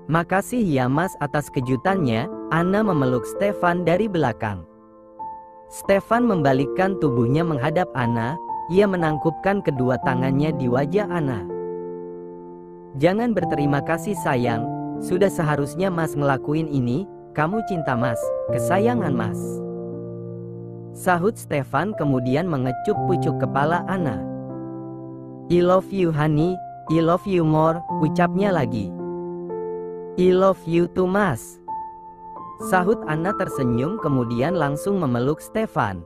Makasih ya Mas atas kejutannya, Anna memeluk Stefan dari belakang. Stefan membalikkan tubuhnya menghadap Anna, ia menangkupkan kedua tangannya di wajah Anna. Jangan berterima kasih sayang, sudah seharusnya Mas ngelakuin ini, kamu cinta Mas, kesayangan Mas. Sahut Stefan kemudian mengecup pucuk kepala Anna. I love you honey, I love you more, ucapnya lagi. I love you too Mas. Sahut Anna tersenyum kemudian langsung memeluk Stefan.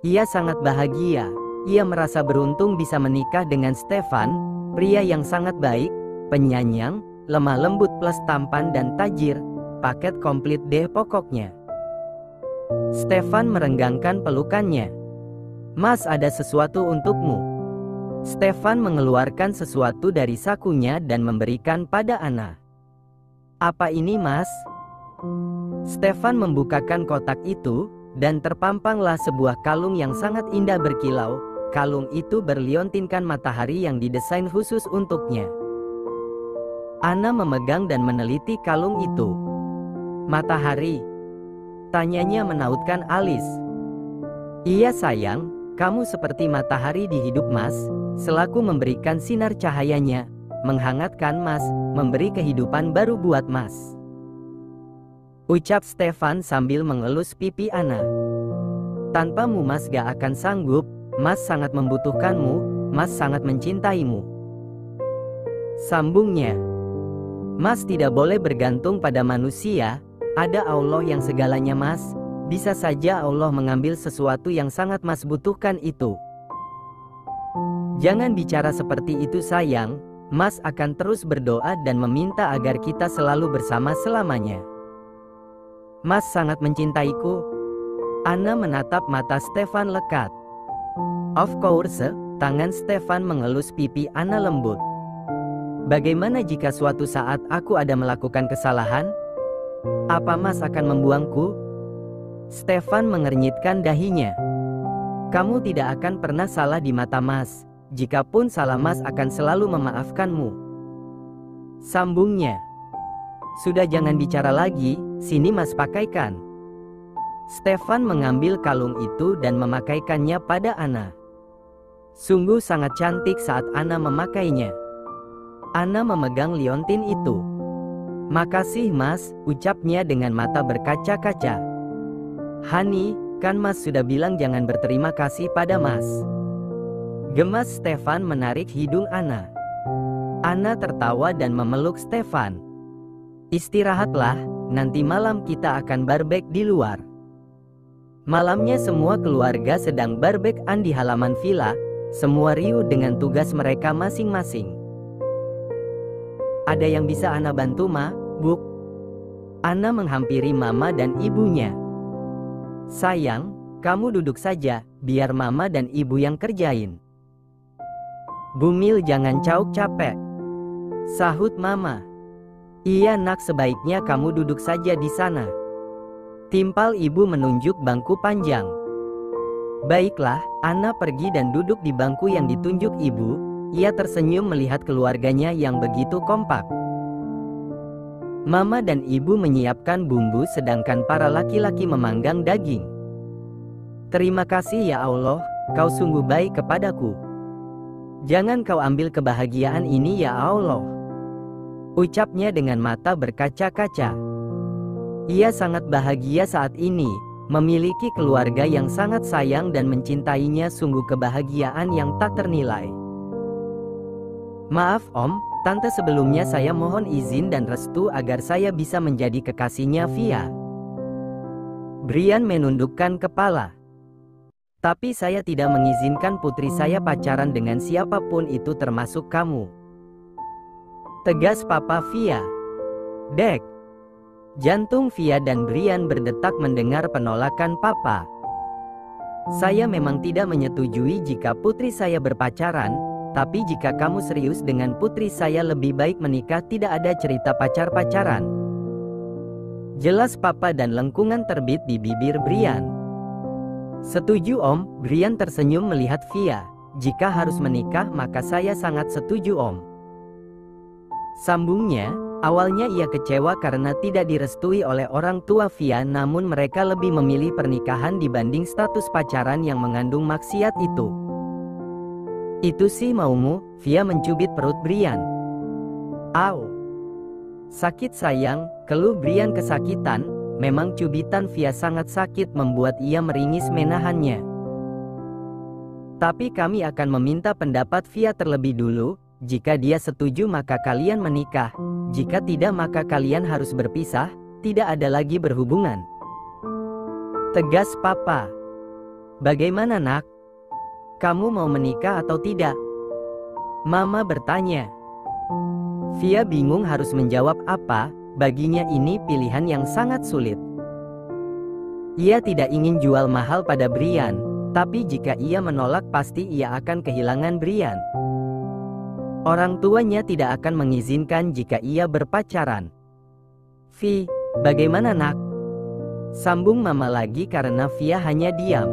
Ia sangat bahagia, ia merasa beruntung bisa menikah dengan Stefan, pria yang sangat baik, penyayang, lemah lembut plus tampan dan tajir, paket komplit deh pokoknya. Stefan merenggangkan pelukannya. Mas ada sesuatu untukmu. Stefan mengeluarkan sesuatu dari sakunya dan memberikan pada Anna. Apa ini Mas? Stefan membukakan kotak itu, dan terpampanglah sebuah kalung yang sangat indah berkilau. Kalung itu berliontinkan matahari yang didesain khusus untuknya. Anna memegang dan meneliti kalung itu. Matahari? Tanyanya menautkan alis. Iya sayang, kamu seperti matahari di hidup Mas, selaku memberikan sinar cahayanya, menghangatkan Mas, memberi kehidupan baru buat Mas. Ucap Stefan sambil mengelus pipi Anna. Tanpamu Mas gak akan sanggup, Mas sangat membutuhkanmu, Mas sangat mencintaimu. Sambungnya. Mas tidak boleh bergantung pada manusia, ada Allah yang segalanya Mas, bisa saja Allah mengambil sesuatu yang sangat Mas butuhkan itu. Jangan bicara seperti itu sayang, Mas akan terus berdoa dan meminta agar kita selalu bersama selamanya. Mas sangat mencintaiku. Anna menatap mata Stefan lekat. Of course, tangan Stefan mengelus pipi Anna lembut. Bagaimana jika suatu saat aku ada melakukan kesalahan? Apa Mas akan membuangku? Stefan mengernyitkan dahinya. Kamu tidak akan pernah salah di mata Mas. Jikapun salah Mas akan selalu memaafkanmu. Sambungnya. Sudah jangan bicara lagi, sini Mas pakaikan. Stefan mengambil kalung itu dan memakaikannya pada Anna. Sungguh sangat cantik saat Anna memakainya. Anna memegang liontin itu. Makasih Mas, ucapnya dengan mata berkaca-kaca. Honey, kan Mas sudah bilang jangan berterima kasih pada Mas. Gemas Stefan menarik hidung Anna. Anna tertawa dan memeluk Stefan. Istirahatlah, nanti malam kita akan barbecue di luar. Malamnya semua keluarga sedang barbecue di halaman villa, semua riuh dengan tugas mereka masing-masing. Ada yang bisa Anna bantu Ma, Buk? Anna menghampiri Mama dan ibunya. Sayang, kamu duduk saja, biar Mama dan Ibu yang kerjain. Bumil jangan cauk capek. Sahut Mama. Iya nak, sebaiknya kamu duduk saja di sana. Timpal ibu menunjuk bangku panjang. Baiklah, Anna pergi dan duduk di bangku yang ditunjuk ibu. Ia tersenyum melihat keluarganya yang begitu kompak. Mama dan ibu menyiapkan bumbu sedangkan para laki-laki memanggang daging. Terima kasih ya Allah, kau sungguh baik kepadaku. Jangan kau ambil kebahagiaan ini ya Allah. Ucapnya dengan mata berkaca-kaca. Ia sangat bahagia saat ini, memiliki keluarga yang sangat sayang dan mencintainya, sungguh kebahagiaan yang tak ternilai. Maaf Om, Tante, sebelumnya saya mohon izin dan restu agar saya bisa menjadi kekasihnya Via. Brian menundukkan kepala. Tapi saya tidak mengizinkan putri saya pacaran dengan siapapun itu termasuk kamu. Tegas Papa Via. Dek. Jantung Via dan Brian berdetak mendengar penolakan Papa. Saya memang tidak menyetujui jika putri saya berpacaran, tapi jika kamu serius dengan putri saya lebih baik menikah, tidak ada cerita pacar-pacaran. Jelas Papa dan lengkungan terbit di bibir Brian. Setuju Om, Brian tersenyum melihat Via. Jika harus menikah maka saya sangat setuju Om. Sambungnya, awalnya ia kecewa karena tidak direstui oleh orang tua Via, namun mereka lebih memilih pernikahan dibanding status pacaran yang mengandung maksiat itu. Itu sih maumu, Via mencubit perut Brian. Au! Sakit sayang, keluh Brian kesakitan. Memang cubitan Via sangat sakit membuat ia meringis menahannya. Tapi kami akan meminta pendapat Via terlebih dulu. Jika dia setuju maka kalian menikah. Jika tidak maka kalian harus berpisah, tidak ada lagi berhubungan. Tegas Papa. Bagaimana nak? Kamu mau menikah atau tidak? Mama bertanya. Via bingung harus menjawab apa. Baginya ini pilihan yang sangat sulit. Ia tidak ingin jual mahal pada Brian, tapi jika ia menolak pasti ia akan kehilangan Brian. Orang tuanya tidak akan mengizinkan jika ia berpacaran. Vi, bagaimana nak? Sambung Mama lagi karena Via hanya diam.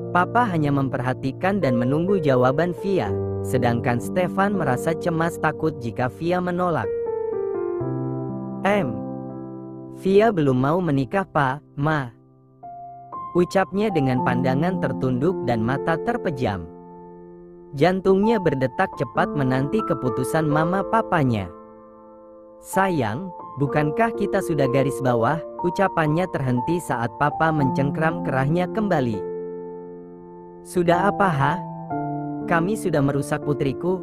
Papa hanya memperhatikan dan menunggu jawaban Via, sedangkan Stefan merasa cemas takut jika Via menolak. Via belum mau menikah Pa, Ma. Ucapnya dengan pandangan tertunduk dan mata terpejam. Jantungnya berdetak cepat menanti keputusan mama papanya. Sayang, bukankah kita sudah garis bawah? Ucapannya terhenti saat papa mencengkram kerahnya kembali. Sudah apa ha? Kami sudah merusak putriku?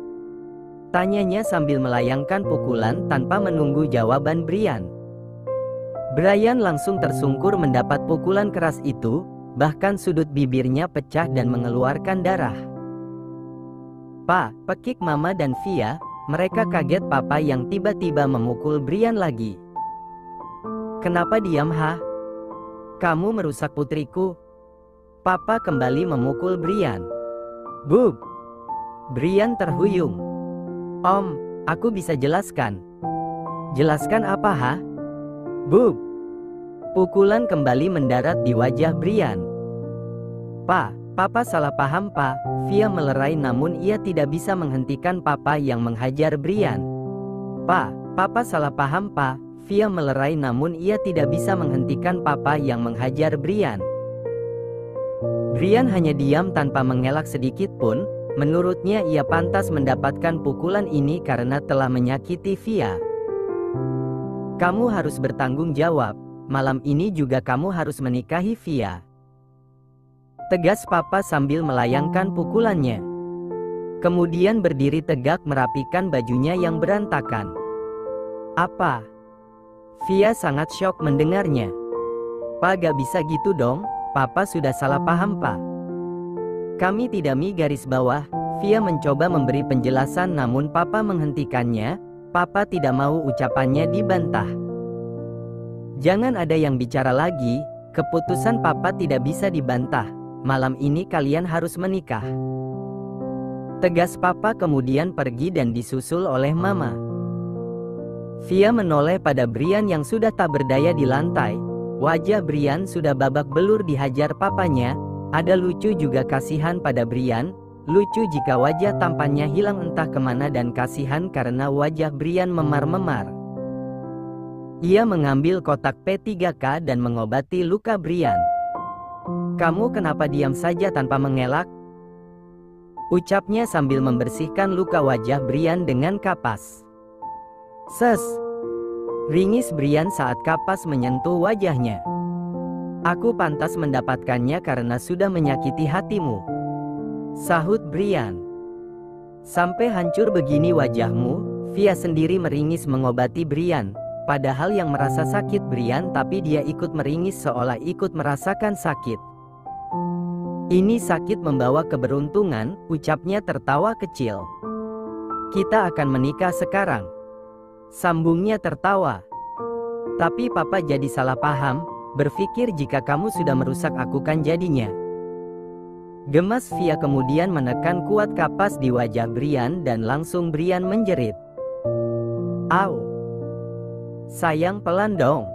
Tanyanya sambil melayangkan pukulan tanpa menunggu jawaban Brian. Brian langsung tersungkur mendapat pukulan keras itu, bahkan sudut bibirnya pecah dan mengeluarkan darah. Pa, pekik Mama dan Via, mereka kaget Papa yang tiba-tiba memukul Brian lagi. Kenapa diam ha? Kamu merusak putriku. Papa kembali memukul Brian. Bub! Brian terhuyung. Om, aku bisa jelaskan. Jelaskan apa ha? Bub! Pukulan kembali mendarat di wajah Brian. Pa, Papa salah paham Pa. Via melerai namun ia tidak bisa menghentikan Papa yang menghajar Brian. Pa, Papa salah paham Pa. Via melerai namun ia tidak bisa menghentikan Papa yang menghajar Brian. Brian hanya diam tanpa mengelak sedikit pun. Menurutnya ia pantas mendapatkan pukulan ini karena telah menyakiti Via. Kamu harus bertanggung jawab. Malam ini juga kamu harus menikahi Via. Tegas Papa sambil melayangkan pukulannya. Kemudian berdiri tegak merapikan bajunya yang berantakan. Apa? Via sangat syok mendengarnya. Pa, gak bisa gitu dong. Papa sudah salah paham Pa. Kami tidak garis bawah. Via mencoba memberi penjelasan namun Papa menghentikannya. Papa tidak mau ucapannya dibantah. Jangan ada yang bicara lagi. Keputusan Papa tidak bisa dibantah. Malam ini kalian harus menikah. Tegas Papa kemudian pergi dan disusul oleh Mama. Via menoleh pada Brian yang sudah tak berdaya di lantai. Wajah Brian sudah babak belur dihajar papanya. Ada lucu juga kasihan pada Brian. Lucu jika wajah tampannya hilang entah kemana dan kasihan karena wajah Brian memar-memar. Ia mengambil kotak P3K dan mengobati luka Brian. Kamu kenapa diam saja tanpa mengelak? Ucapnya sambil membersihkan luka wajah Brian dengan kapas. Ses! Ringis Brian saat kapas menyentuh wajahnya. Aku pantas mendapatkannya karena sudah menyakiti hatimu. Sahut Brian. Sampai hancur begini wajahmu? Via sendiri meringis mengobati Brian. Padahal yang merasa sakit Brian tapi dia ikut meringis seolah ikut merasakan sakit. Ini sakit membawa keberuntungan, ucapnya tertawa kecil. Kita akan menikah sekarang. Sambungnya tertawa. Tapi Papa jadi salah paham, berpikir jika kamu sudah merusak aku kan jadinya. Gemas Via kemudian menekan kuat kapas di wajah Brian dan langsung Brian menjerit. Au! Sayang pelan dong.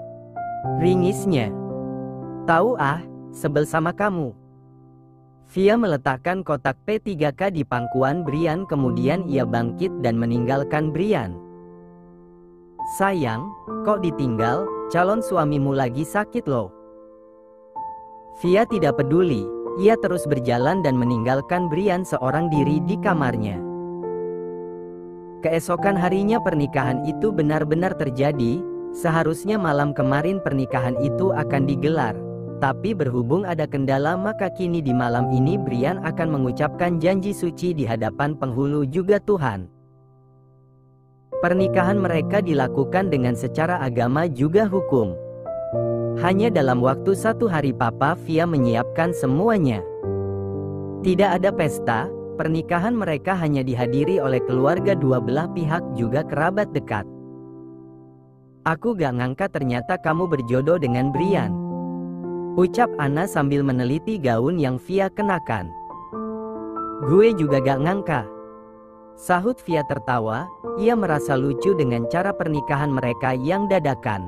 Ringisnya. Tahu ah, sebel sama kamu. Via meletakkan kotak P3K di pangkuan Brian kemudian ia bangkit dan meninggalkan Brian. Sayang, kok ditinggal? Calon suamimu lagi sakit loh. Via tidak peduli, ia terus berjalan dan meninggalkan Brian seorang diri di kamarnya. Keesokan harinya pernikahan itu benar-benar terjadi. Seharusnya malam kemarin pernikahan itu akan digelar. Tapi berhubung ada kendala maka kini di malam ini Brian akan mengucapkan janji suci di hadapan penghulu juga Tuhan. Pernikahan mereka dilakukan dengan secara agama juga hukum. Hanya dalam waktu 1 hari Papa Via menyiapkan semuanya. Tidak ada pesta, pernikahan mereka hanya dihadiri oleh keluarga dua belah pihak juga kerabat dekat. Aku gak ngangka ternyata kamu berjodoh dengan Brian, ucap Anna sambil meneliti gaun yang Via kenakan. Gue juga gak ngangka, sahut Via tertawa. Ia merasa lucu dengan cara pernikahan mereka yang dadakan.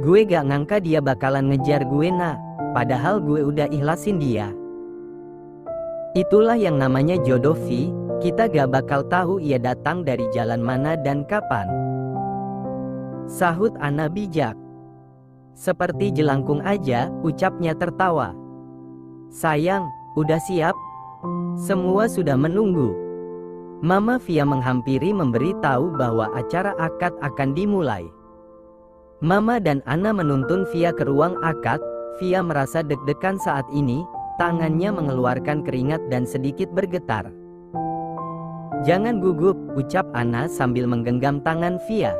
Gue gak ngangka dia bakalan ngejar gue nah, padahal gue udah ikhlasin dia. Itulah yang namanya jodoh Vi, kita gak bakal tahu ia datang dari jalan mana dan kapan, sahut Anna bijak. Seperti jelangkung aja, ucapnya tertawa. Sayang, udah siap? Semua sudah menunggu. Mama Via menghampiri memberi tahu bahwa acara akad akan dimulai. Mama dan Anna menuntun Via ke ruang akad. Via merasa deg-degan saat ini, tangannya mengeluarkan keringat dan sedikit bergetar. Jangan gugup, ucap Anna sambil menggenggam tangan Via.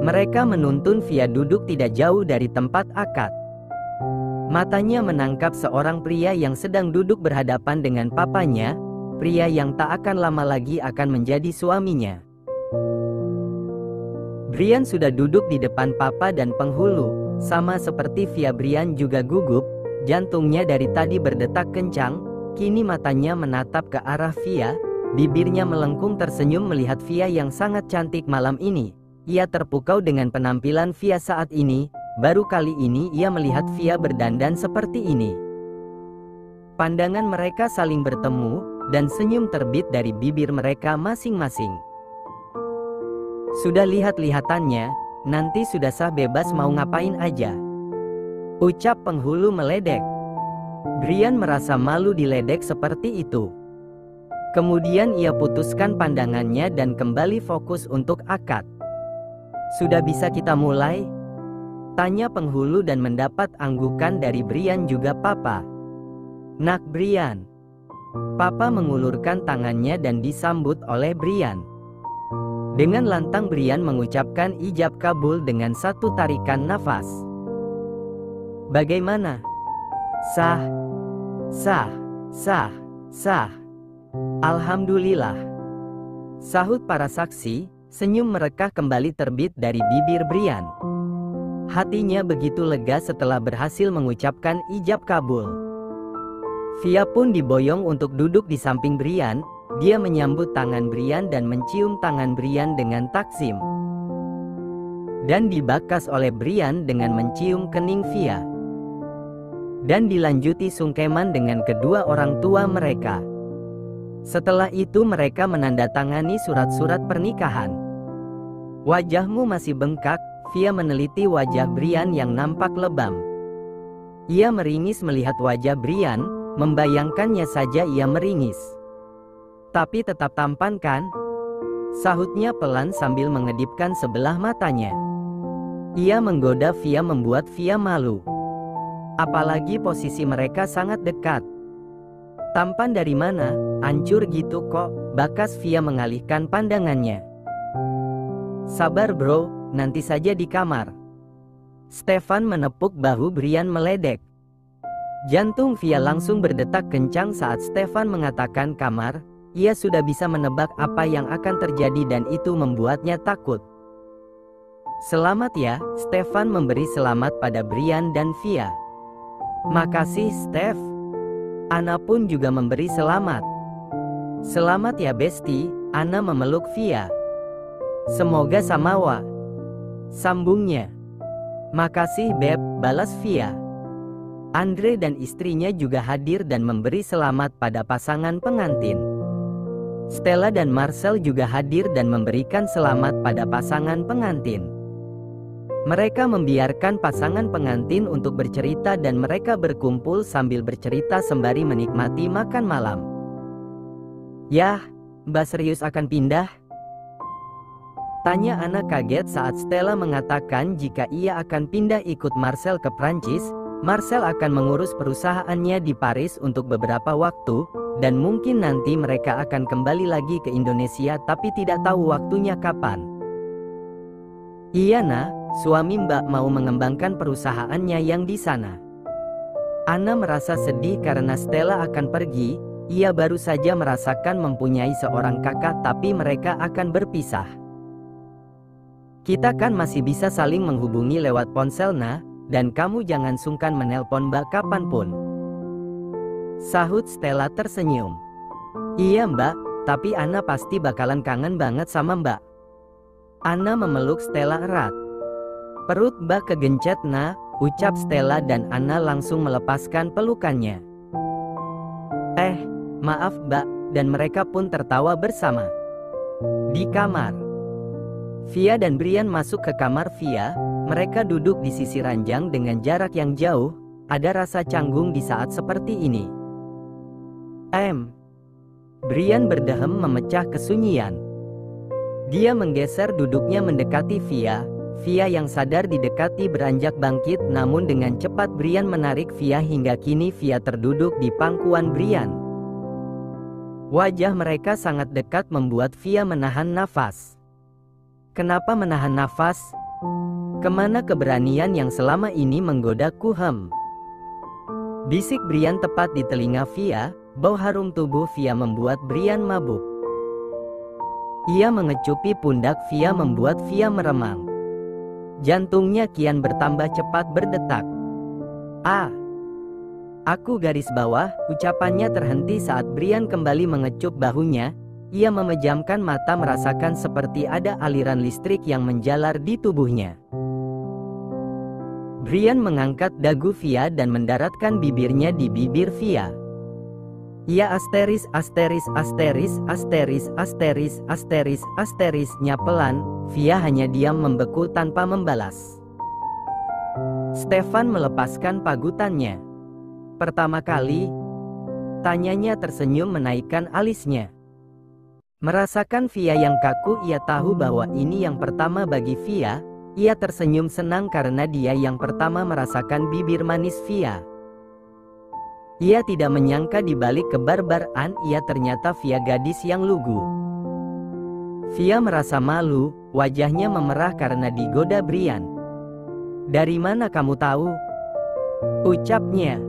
Mereka menuntun Via duduk tidak jauh dari tempat akad. Matanya menangkap seorang pria yang sedang duduk berhadapan dengan papanya, pria yang tak akan lama lagi akan menjadi suaminya. Brian sudah duduk di depan papa dan penghulu. Sama seperti Via, Brian juga gugup, jantungnya dari tadi berdetak kencang, kini matanya menatap ke arah Via, bibirnya melengkung tersenyum melihat Via yang sangat cantik malam ini. Ia terpukau dengan penampilan Via saat ini, baru kali ini ia melihat Via berdandan seperti ini. Pandangan mereka saling bertemu, dan senyum terbit dari bibir mereka masing-masing. Sudah lihat-lihatannya, nanti sudah sah bebas mau ngapain aja, ucap penghulu meledek. Brian merasa malu diledek seperti itu. Kemudian ia putuskan pandangannya dan kembali fokus untuk akad. Sudah bisa kita mulai? Tanya penghulu dan mendapat anggukan dari Brian juga papa. Nak Brian. Papa mengulurkan tangannya dan disambut oleh Brian. Dengan lantang Brian mengucapkan ijab kabul dengan satu tarikan nafas. Bagaimana? Sah, sah, sah, sah. Alhamdulillah, sahut para saksi. Senyum merekah kembali terbit dari bibir Brian. Hatinya begitu lega setelah berhasil mengucapkan ijab kabul. Via pun diboyong untuk duduk di samping Brian. Dia menyambut tangan Brian dan mencium tangan Brian dengan takzim. Dan dibakas oleh Brian dengan mencium kening Via. Dan dilanjuti sungkeman dengan kedua orang tua mereka. Setelah itu mereka menandatangani surat-surat pernikahan. Wajahmu masih bengkak, Via meneliti wajah Brian yang nampak lebam. Ia meringis melihat wajah Brian, membayangkannya saja ia meringis. Tapi tetap tampan kan? Sahutnya pelan sambil mengedipkan sebelah matanya. Ia menggoda Via membuat Via malu. Apalagi posisi mereka sangat dekat. Tampan dari mana? Ancur gitu kok, bakas Via mengalihkan pandangannya. Sabar bro, nanti saja di kamar. Stefan menepuk bahu Brian meledek. Jantung Via langsung berdetak kencang saat Stefan mengatakan kamar. Ia sudah bisa menebak apa yang akan terjadi dan itu membuatnya takut. Selamat ya, Stefan memberi selamat pada Brian dan Via. Makasih Steph. Anna pun juga memberi selamat. Selamat ya Besti, Anna memeluk Via. Semoga samawa, sambungnya. Makasih Beb, balas Via. Andre dan istrinya juga hadir dan memberi selamat pada pasangan pengantin. Stella dan Marcel juga hadir dan memberikan selamat pada pasangan pengantin. Mereka membiarkan pasangan pengantin untuk bercerita dan mereka berkumpul sambil bercerita sembari menikmati makan malam. "Yah, Mbak serius akan pindah?" tanya Anna kaget saat Stella mengatakan jika ia akan pindah ikut Marcel ke Prancis. Marcel akan mengurus perusahaannya di Paris untuk beberapa waktu, dan mungkin nanti mereka akan kembali lagi ke Indonesia tapi tidak tahu waktunya kapan. "Iya Nah, suami Mbak mau mengembangkan perusahaannya yang di sana." Anna merasa sedih karena Stella akan pergi. Ia baru saja merasakan mempunyai seorang kakak tapi mereka akan berpisah. "Kita kan masih bisa saling menghubungi lewat ponsel Nah, dan kamu jangan sungkan menelpon Mbak kapanpun," sahut Stella tersenyum. "Iya Mbak, tapi Anna pasti bakalan kangen banget sama Mbak." Anna memeluk Stella erat. "Perut Mbak kegencet Nah," ucap Stella dan Anna langsung melepaskan pelukannya. Maaf Mbak," dan mereka pun tertawa bersama. Di kamar, Via dan Brian masuk ke kamar Via. Mereka duduk di sisi ranjang dengan jarak yang jauh. Ada rasa canggung di saat seperti ini. Brian berdehem memecah kesunyian. Dia menggeser duduknya mendekati Via. Via yang sadar didekati beranjak bangkit, namun dengan cepat Brian menarik Via hingga kini Via terduduk di pangkuan Brian. Wajah mereka sangat dekat membuat Via menahan nafas. "Kenapa menahan nafas? Kemana keberanian yang selama ini menggodaku?" Bisik Brian tepat di telinga Via. Bau harum tubuh Via membuat Brian mabuk. Ia mengecupi pundak Via membuat Via meremang. Jantungnya kian bertambah cepat berdetak. "Aku garis bawah," ucapannya terhenti saat Brian kembali mengecup bahunya. Ia memejamkan mata merasakan seperti ada aliran listrik yang menjalar di tubuhnya. Brian mengangkat dagu Via dan mendaratkan bibirnya di bibir Via. Ia asterisnya pelan. Via hanya diam membeku tanpa membalas. "Stefan melepaskan pagutannya pertama kali?" tanyanya tersenyum menaikkan alisnya. Merasakan Via yang kaku, ia tahu bahwa ini yang pertama bagi Via. Ia tersenyum senang karena dia yang pertama merasakan bibir manis Via. Ia tidak menyangka di balik kebarbaran ia ternyata Via gadis yang lugu. Via merasa malu, wajahnya memerah karena digoda Brian. "Dari mana kamu tahu?" ucapnya.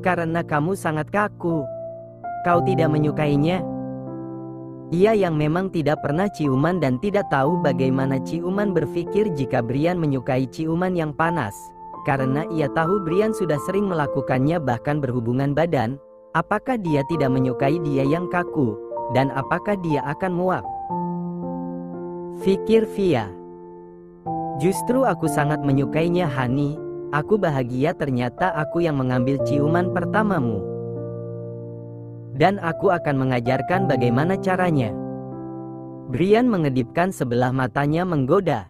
"Karena kamu sangat kaku. Kau tidak menyukainya?" Ia yang memang tidak pernah ciuman dan tidak tahu bagaimana ciuman berpikir jika Brian menyukai ciuman yang panas. Karena ia tahu Brian sudah sering melakukannya bahkan berhubungan badan. Apakah dia tidak menyukai dia yang kaku? Dan apakah dia akan muak? Pikir Via. "Justru aku sangat menyukainya Hani. Aku bahagia ternyata aku yang mengambil ciuman pertamamu. Dan aku akan mengajarkan bagaimana caranya." Brian mengedipkan sebelah matanya menggoda.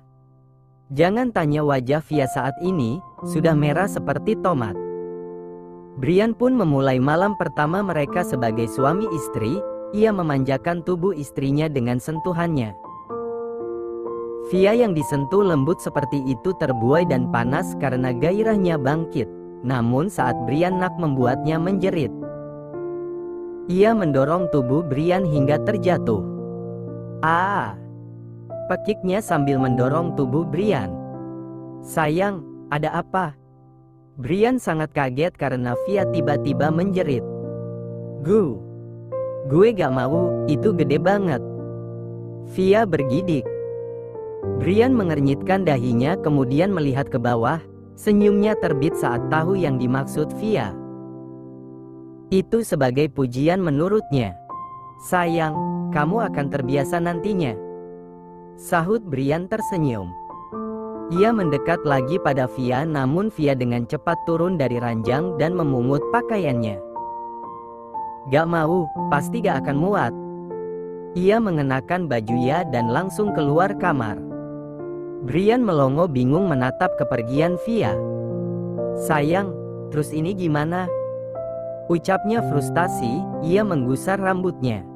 Jangan tanya wajah Via saat ini, sudah merah seperti tomat. Brian pun memulai malam pertama mereka sebagai suami istri. Ia memanjakan tubuh istrinya dengan sentuhannya. Via yang disentuh lembut seperti itu terbuai dan panas karena gairahnya bangkit. Namun saat Brian nak membuatnya menjerit. Ia mendorong tubuh Brian hingga terjatuh. Pekiknya sambil mendorong tubuh Brian. "Sayang, ada apa?" Brian sangat kaget karena Via tiba-tiba menjerit. Gue gak mau, itu gede banget." Via bergidik. Brian mengernyitkan dahinya kemudian melihat ke bawah. Senyumnya terbit saat tahu yang dimaksud Via. Itu sebagai pujian menurutnya. "Sayang, kamu akan terbiasa nantinya," sahut Brian tersenyum. Ia mendekat lagi pada Via namun Via dengan cepat turun dari ranjang dan memungut pakaiannya. "Gak mau, pasti gak akan muat." Ia mengenakan bajunya dan langsung keluar kamar. Brian melongo bingung menatap kepergian Via. "Sayang, terus ini gimana?" ucapnya frustasi. Ia menggusar rambutnya.